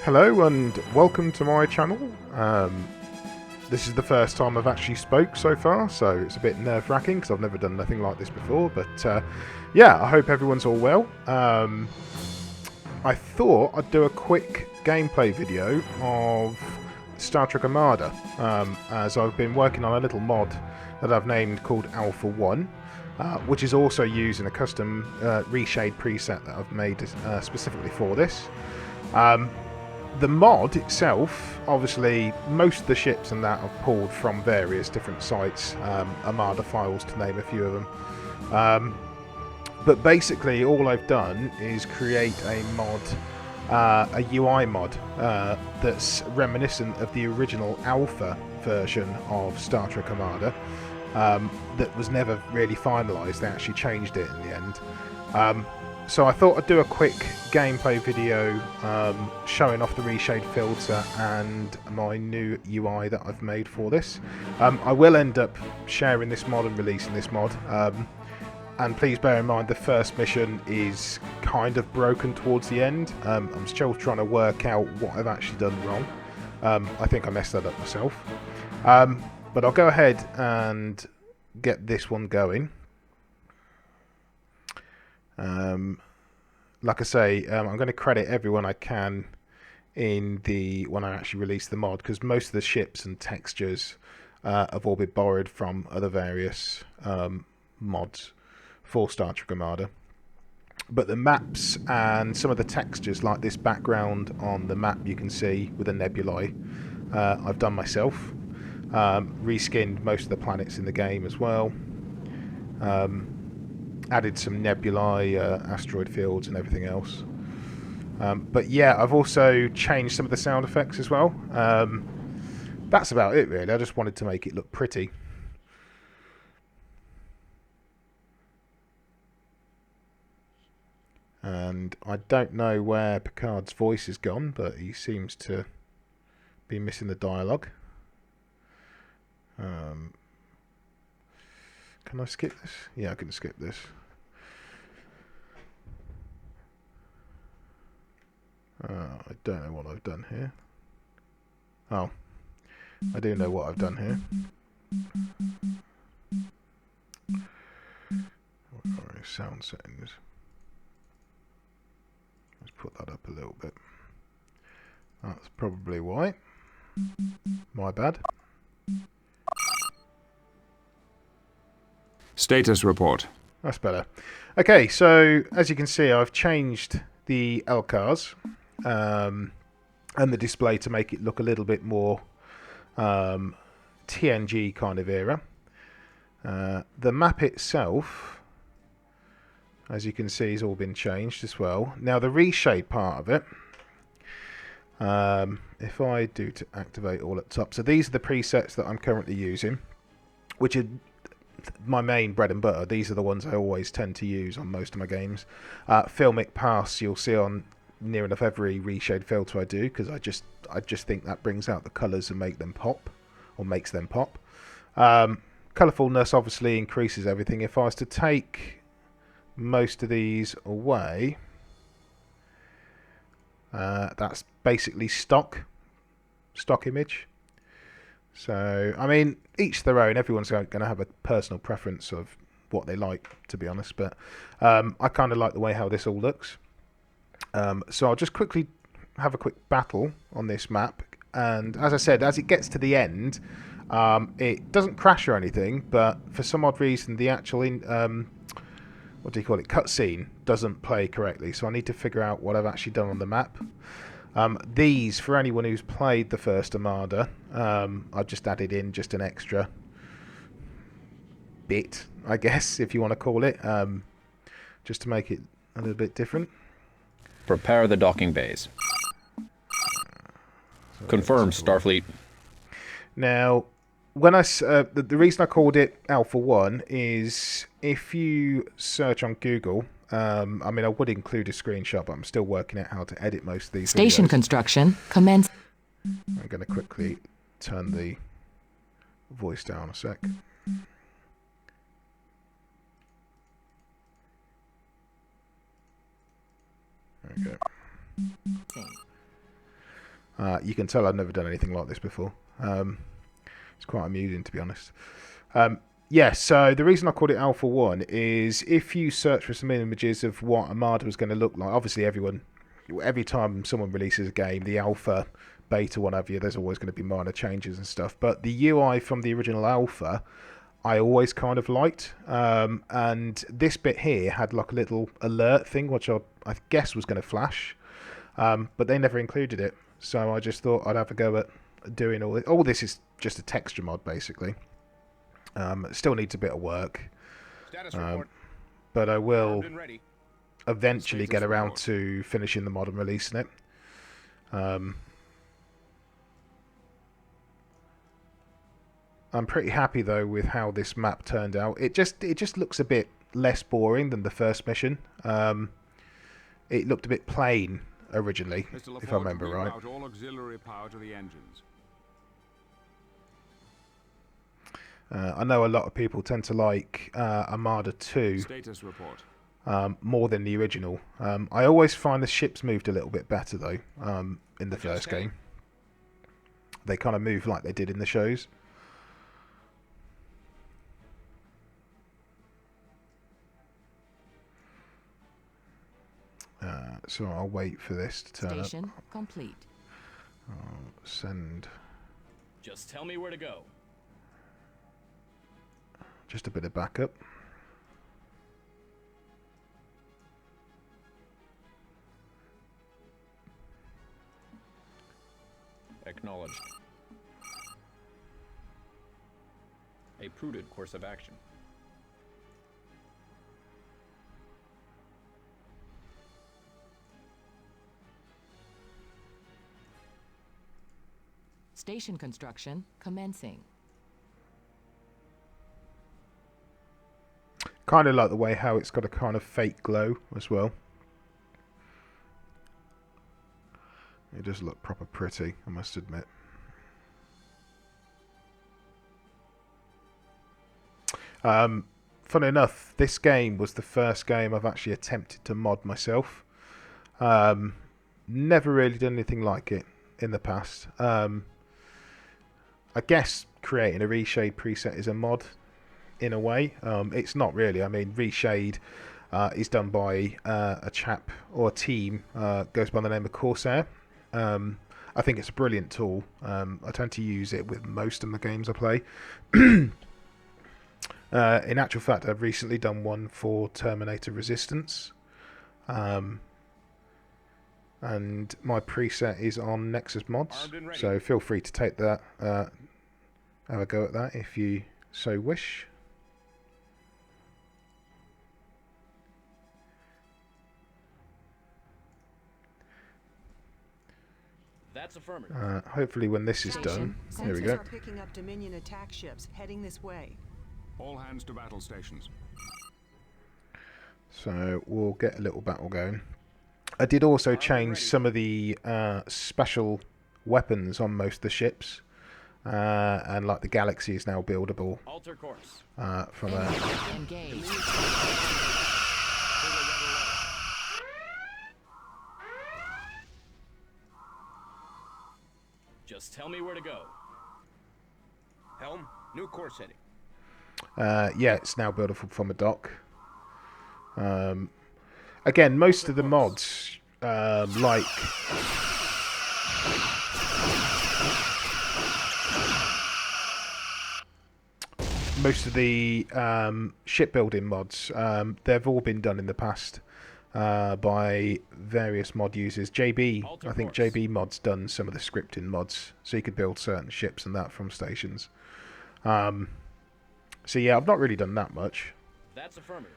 Hello and welcome to my channel. This is the first time I've actually spoke so far, so it's a bit nerve-wracking because I've never done nothing like this before, but yeah, I hope everyone's all well. I thought I'd do a quick gameplay video of Star Trek Armada, as I've been working on a little mod that I've named called Alpha 1, which is also using a custom Reshade preset that I've made specifically for this. The mod itself, obviously, most of the ships and that I've pulled from various different sites, Armada files to name a few of them. But basically, all I've done is create a mod, a UI mod, that's reminiscent of the original Alpha version of Star Trek Armada, that was never really finalised. They actually changed it in the end. So I thought I'd do a quick gameplay video showing off the Reshade filter and my new UI that I've made for this. I will end up sharing this mod and releasing this mod. And please bear in mind the first mission is kind of broken towards the end. I'm still trying to work out what I've actually done wrong. I think I messed that up myself. But I'll go ahead and get this one going. Like I say, I'm going to credit everyone I can in when I actually release the mod, because most of the ships and textures have all been borrowed from other various mods for Star Trek Armada. But the maps and some of the textures, like this background on the map you can see with the nebulae, I've done myself. Reskinned most of the planets in the game as well. Added some nebulae, asteroid fields and everything else. But yeah, I've also changed some of the sound effects as well. That's about it really. I just wanted to make it look pretty. And I don't know where Picard's voice has gone, but he seems to be missing the dialogue. Can I skip this? Yeah, I can skip this. I don't know what I've done here. Oh, I do know what I've done here. What are sound settings? Let's put that up a little bit. That's probably why. My bad. Status report. That's better. Okay, so as you can see, I've changed the LCARs and the display to make it look a little bit more TNG kind of era. The map itself, as you can see, has all been changed as well. Now the reshade part of it, if I do to activate all at top, so these are the presets that I'm currently using, which are my main bread and butter. These are the ones I always tend to use on most of my games. Filmic pass you'll see on near enough every reshade filter I do, because I just think that brings out the colours and makes them pop. Colourfulness obviously increases everything. If I was to take most of these away, that's basically stock image. So, I mean, each their own. Everyone's going to have a personal preference of what they like, to be honest. But I kind of like the way how this all looks. So I'll just quickly have a quick battle on this map. And as I said, as it gets to the end, it doesn't crash or anything. But for some odd reason, the actual what do you call it? Cutscene doesn't play correctly. So I need to figure out what I've actually done on the map. These, for anyone who's played the first Armada, I've just added in just an extra bit, I guess, if you want to call it, just to make it a little bit different. Prepare the docking bays. Confirm, Starfleet. Now, when the reason I called it Alpha 1 is if you search on Google, I mean, I would include a screenshot, but I'm still working out how to edit most of these Station videos. construction commence. I'm going to quickly turn the voice down a sec. There we go. You can tell I've never done anything like this before. It's quite amusing, to be honest. Yeah, so the reason I called it Alpha 1 is if you search for some images of what Armada was going to look like, obviously every time someone releases a game, the alpha, beta, what have you, there's always going to be minor changes and stuff. But the UI from the original alpha, I always kind of liked. And this bit here had like a little alert thing, which I guess was going to flash. But they never included it. So I just thought I'd have a go at doing all this. All this is just a texture mod, basically. It still needs a bit of work. But I will eventually get around to finishing the mod and releasing it. I'm pretty happy though with how this map turned out. It just looks a bit less boring than the first mission. It looked a bit plain originally, if I remember right. All auxiliary power to the engines. I know a lot of people tend to like Armada 2 Status report. More than the original. I always find the ships moved a little bit better though in the first game. They kind of move like they did in the shows. So I'll wait for this to turn up. Station complete. I'll send Just tell me where to go. just a bit of backup. Acknowledged. A prudent course of action. Station construction commencing. Kind of like the way how it's got a kind of fake glow as well. It does look proper pretty, I must admit. Funny enough, this game was the first game I've actually attempted to mod myself. Never really done anything like it in the past. I guess creating a Reshade preset is a mod in a way. It's not really. I mean, Reshade is done by a chap or a team goes by the name of Corsair. I think it's a brilliant tool. I tend to use it with most of the games I play. In actual fact, I've recently done one for Terminator Resistance. And my preset is on Nexus Mods. So feel free to take that, have a go at that if you so wish. That's affirmative. Hopefully when this is done, there we go. Sensors are picking up Dominion attack ships heading this way. All hands to battle stations. So we'll get a little battle going. I did also change some of the special weapons on most of the ships. And like the Galaxy is now buildable Alter course. from a... Engage. Just tell me where to go. Helm, new course heading. Yeah, it's now buildable from a dock. Again, most of the mods, like... most of the shipbuilding mods, they've all been done in the past by various mod users. I think JB Mod's done some of the scripting mods, so you could build certain ships and that from stations. So yeah, I've not really done that much. That's affirmative.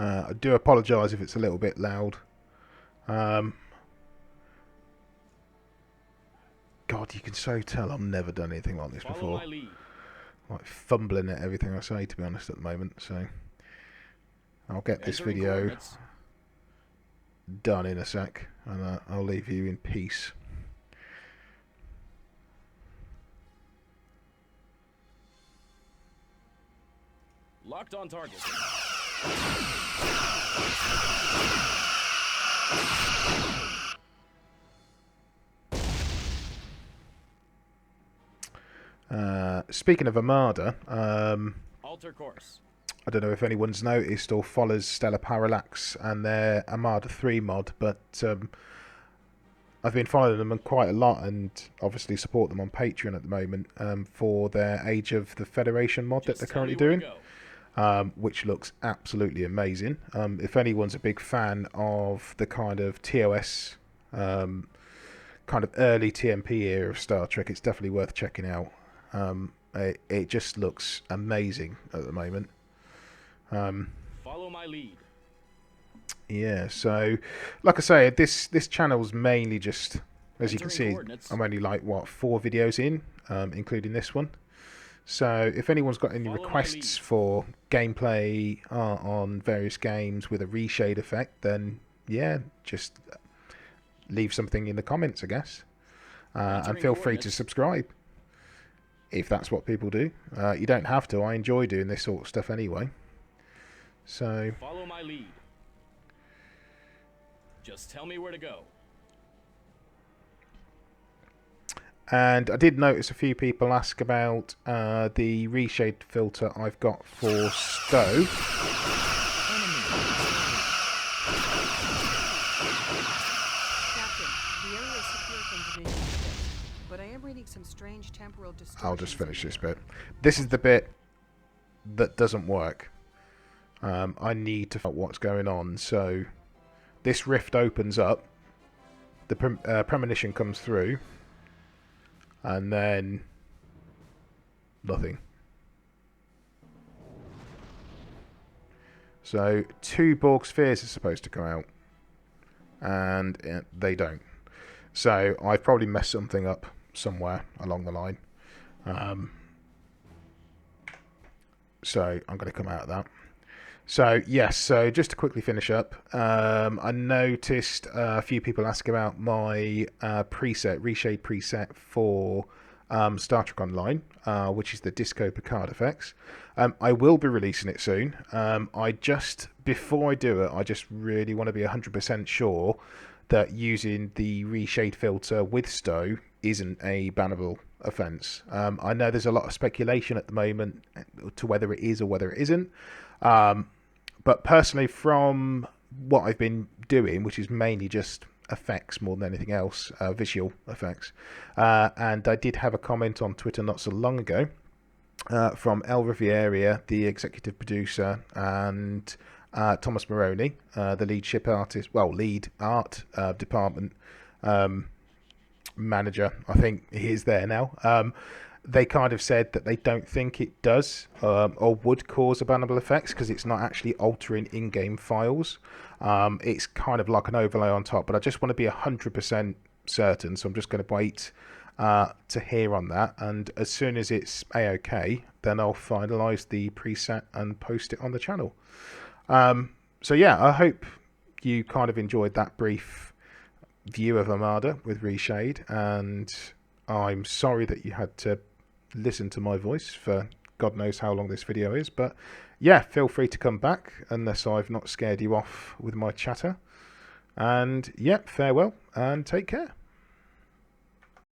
I do apologise if it's a little bit loud. God, you can so tell I've never done anything like this Follow before. my lead. Like fumbling at everything I say, to be honest, at the moment. So I'll get this Entering video coordinates. done in a sec, and I'll leave you in peace. Locked on target. Speaking of Armada, Alter course. I don't know if anyone's noticed or follows Stellar Parallax and their Armada 3 mod, but I've been following them quite a lot and obviously support them on Patreon at the moment for their Age of the Federation mod that they're Just tell me currently where to doing. go. Which looks absolutely amazing. If anyone's a big fan of the kind of TOS, kind of early TMP era of Star Trek, it's definitely worth checking out. It just looks amazing at the moment. Follow my lead. Yeah, so like I say, this channel's mainly just, as you can Entering see, coordinates. I'm only like, what, 4 videos in, including this one. So if anyone's got any Follow my requests lead. for gameplay on various games with a reshade effect, then yeah, just leave something in the comments, I guess. And Entering feel free to coordinates. subscribe if that's what people do. You don't have to. I enjoy doing this sort of stuff anyway. So Follow my lead. Just tell me where to go. And I did notice a few people ask about the reshade filter I've got for Stowe. Captain, the area is secure from Dominion ships, but I am reading some strange temporal distortions. I'll just finish in this there. bit. This is the bit that doesn't work. I need to find out what's going on. So this rift opens up, the premonition comes through, and then nothing. So 2 Borg spheres are supposed to come out, and they don't. So I've probably messed something up somewhere along the line. So I'm going to come out of that. So yes, so just to quickly finish up, I noticed a few people ask about my reshade preset for Star Trek Online, which is the Disco Picard effects. I will be releasing it soon. Before I do it, I just really want to be 100% sure that using the reshade filter with Stowe isn't a bannable offence. I know there's a lot of speculation at the moment to whether it is or whether it isn't. But personally, from what I've been doing, which is mainly just effects more than anything else, visual effects, and I did have a comment on Twitter not so long ago from El Riviera, the executive producer, and Thomas Maroney, the lead ship artist, lead art department manager. I think he is there now. They kind of said that they don't think it does or would cause a bannable effects because it's not actually altering in-game files. It's kind of like an overlay on top, but I just want to be 100% certain, so I'm just going to wait to hear on that, and as soon as it's a-okay, then I'll finalise the preset and post it on the channel. So yeah, I hope you kind of enjoyed that brief view of Armada with Reshade, and I'm sorry that you had to listen to my voice for God knows how long this video is, but yeah, feel free to come back unless I've not scared you off with my chatter. And yeah, farewell and take care.